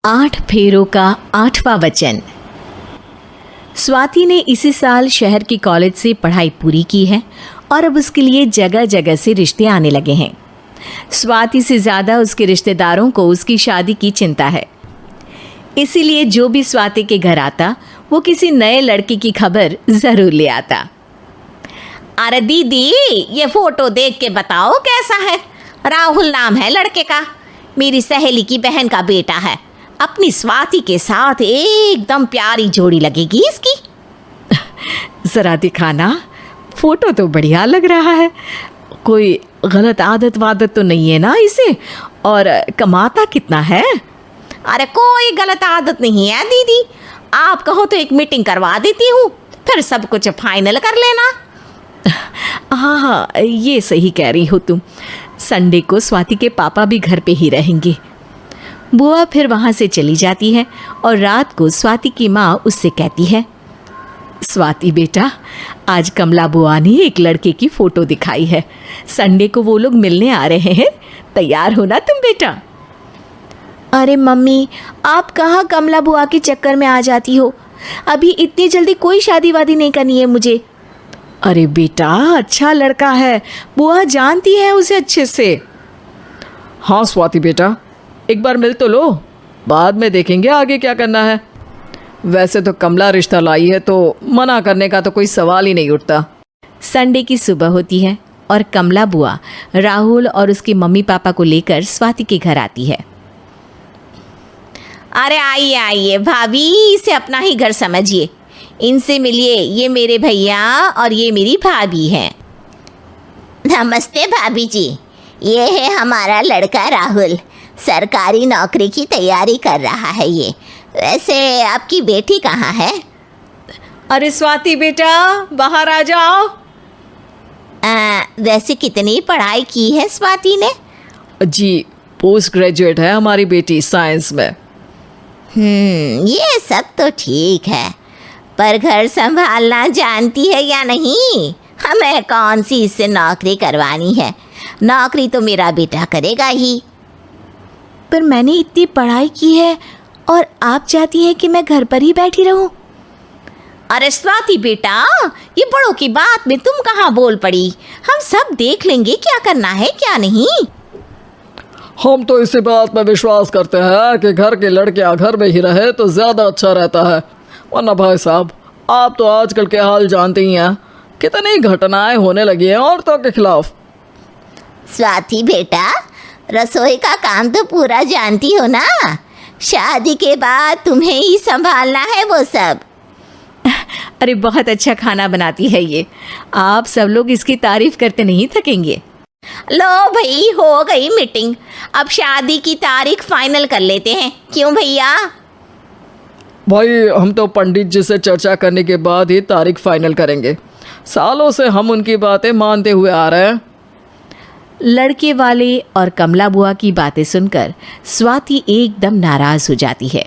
8 फेरों का 8वां वचन। स्वाति ने इसी साल शहर के कॉलेज से पढ़ाई पूरी की है और अब उसके लिए जगह जगह से रिश्ते आने लगे हैं। स्वाति से ज़्यादा उसके रिश्तेदारों को उसकी शादी की चिंता है, इसीलिए जो भी स्वाति के घर आता वो किसी नए लड़के की खबर ज़रूर ले आता। अरे दीदी, ये फोटो देख के बताओ कैसा है। राहुल नाम है लड़के का, मेरी सहेली की बहन का बेटा है। अपनी स्वाति के साथ एकदम प्यारी जोड़ी लगेगी इसकी। ज़रा दिखाना, फोटो तो बढ़िया लग रहा है। कोई गलत आदत वादत तो नहीं है ना इसे? और कमाता कितना है? अरे कोई गलत आदत नहीं है दीदी, आप कहो तो एक मीटिंग करवा देती हूँ, फिर सब कुछ फाइनल कर लेना। हाँ, ये सही कह रही हो तुम। संडे को स्वाति के पापा भी घर पे ही रहेंगे। बुआ फिर वहाँ से चली जाती है और रात को स्वाति की माँ उससे कहती है, स्वाति बेटा, आज कमला बुआ ने एक लड़के की फ़ोटो दिखाई है। संडे को वो लोग मिलने आ रहे हैं, तैयार हो ना तुम बेटा? अरे मम्मी, आप कहाँ कमला बुआ के चक्कर में आ जाती हो? अभी इतनी जल्दी कोई शादी वादी नहीं करनी है मुझे। अरे बेटा, अच्छा लड़का है, बुआ जानती है उसे अच्छे से। हाँ स्वाति बेटा, एक बार मिल तो लो, बाद में देखेंगे आगे क्या करना है। वैसे तो कमला रिश्ता लाई है तो मना करने का तो कोई सवाल ही नहीं उठता। संडे की सुबह होती है और कमला बुआ राहुल और उसके मम्मी पापा को लेकर स्वाति के घर आती है। अरे आइए आइए भाभी, इसे अपना ही घर समझिए, इनसे मिलिए। ये मेरे भैया और ये मेरी भाभी हैं। नमस्ते भाभी जी, ये है हमारा लड़का राहुल, सरकारी नौकरी की तैयारी कर रहा है ये। वैसे आपकी बेटी कहाँ है? अरे स्वाति बेटा, बाहर आ जाओ। वैसे कितनी पढ़ाई की है स्वाति ने? जी, पोस्ट ग्रेजुएट है हमारी बेटी साइंस में। ये सब तो ठीक है, पर घर संभालना जानती है या नहीं? हमें कौन सी इससे नौकरी करवानी है, नौकरी तो मेरा बेटा करेगा ही। पर मैंने इतनी पढ़ाई की है और आप चाहती हैं कि मैं घर पर ही बैठी रहूं? अरे स्वाति बेटा, ये बड़ों की बात में तुम कहाँ बोल पड़ी? हम सब देख लेंगे क्या करना है क्या नहीं। हम तो इसी बात पर विश्वास करते हैं कि घर के लड़कियां घर में ही रहे तो ज़्यादा अच्छा रहता है। वरना भाई साहब, आप तो आजकल के हाल जानते ही हैं, कितनी घटनाएं होने लगी हैं औरतों के खिलाफ। स्वाति बेटा, रसोई का काम तो पूरा जानती हो ना? शादी के बाद तुम्हें ही संभालना है वो सब। अरे बहुत अच्छा खाना बनाती है ये, आप सब लोग इसकी तारीफ करते नहीं थकेंगे। लो भाई, हो गई मीटिंग, अब शादी की तारीख फाइनल कर लेते हैं, क्यों भैया? भाई, हम तो पंडित जी से चर्चा करने के बाद ही तारीख फाइनल करेंगे। सालों से हम उनकी बातें मानते हुए आ रहे हैं। लड़के वाले और कमला बुआ की बातें सुनकर स्वाति एकदम नाराज़ हो जाती है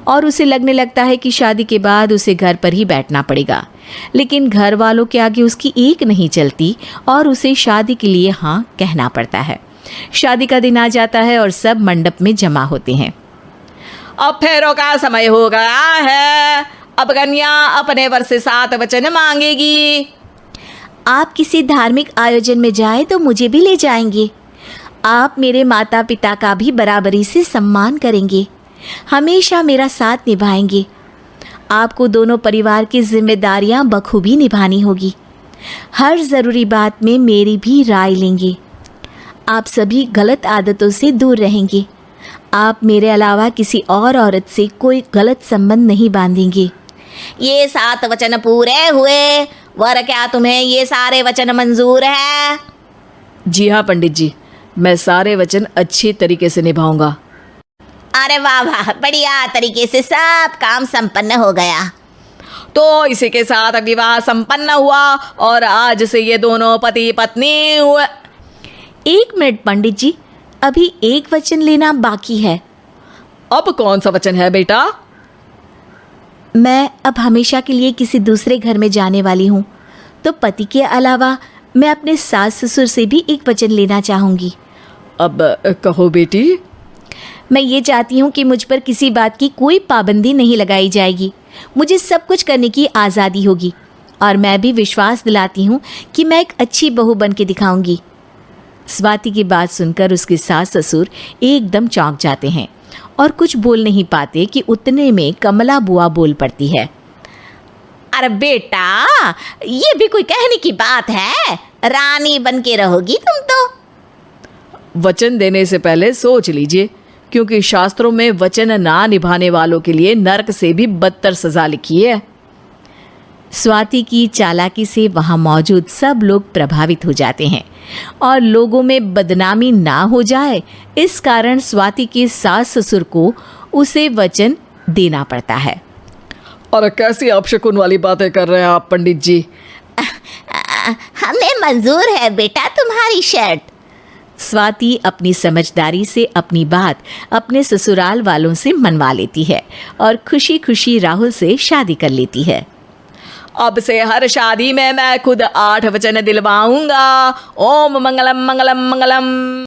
और उसे लगने लगता है कि शादी के बाद उसे घर पर ही बैठना पड़ेगा। लेकिन घर वालों के आगे उसकी एक नहीं चलती और उसे शादी के लिए हाँ कहना पड़ता है। शादी का दिन आ जाता है और सब मंडप में जमा होते हैं। अब फेरों का समय हो गया है, अब कन्या अपने वर से 7 वचन मांगेगी। आप किसी धार्मिक आयोजन में जाएं तो मुझे भी ले जाएंगे। आप मेरे माता पिता का भी बराबरी से सम्मान करेंगे, हमेशा मेरा साथ निभाएंगे। आपको दोनों परिवार की जिम्मेदारियां बखूबी निभानी होगी। हर ज़रूरी बात में मेरी भी राय लेंगे। आप सभी गलत आदतों से दूर रहेंगे। आप मेरे अलावा किसी और औरत से कोई गलत संबंध नहीं बांधेंगे। ये 7 वचन पूरे हुए, वर क्या तुम्हें ये सारे वचन मंजूर है? जी हाँ पंडित जी, मैं सारे वचन अच्छी तरीके से निभाऊंगा। अरे वाह वाह, बढ़िया तरीके से सब काम संपन्न हो गया। तो इसी के साथ विवाह संपन्न हुआ और आज से ये दोनों पति पत्नी हुए। 1 मिनट पंडित जी, अभी एक वचन लेना बाकी है। अब कौन सा वचन है बेटा? मैं अब हमेशा के लिए किसी दूसरे घर में जाने वाली हूँ, तो पति के अलावा मैं अपने सास ससुर से भी एक वचन लेना चाहूँगी। अब कहो बेटी। मैं ये चाहती हूँ कि मुझ पर किसी बात की कोई पाबंदी नहीं लगाई जाएगी। मुझे सब कुछ करने की आज़ादी होगी और मैं भी विश्वास दिलाती हूँ कि मैं एक अच्छी बहू बन के दिखाऊंगी। स्वाति की बात सुनकर उसके सास ससुर एकदम चौंक जाते हैं और कुछ बोल नहीं पाते कि उतने में कमला बुआ बोल पड़ती है। अरे बेटा, ये भी कोई कहने की बात है? रानी बन के रहोगी तुम तो। वचन देने से पहले सोच लीजिए, क्योंकि शास्त्रों में वचन ना निभाने वालों के लिए नरक से भी बदतर सजा लिखी है। स्वाति की चालाकी से वहाँ मौजूद सब लोग प्रभावित हो जाते हैं और लोगों में बदनामी ना हो जाए, इस कारण स्वाति के सास ससुर को उसे वचन देना पड़ता है। और कैसी अपशकुन वाली बातें कर रहे हैं आप पंडित जी? हमें मंजूर है बेटा तुम्हारी शर्त। स्वाति अपनी समझदारी से अपनी बात अपने ससुराल वालों से मनवा लेती है और खुशी खुशी राहुल से शादी कर लेती है। अब से हर शादी में मैं खुद 8 वचन दिलवाऊंगा। ओम मंगलम मंगलम मंगलम।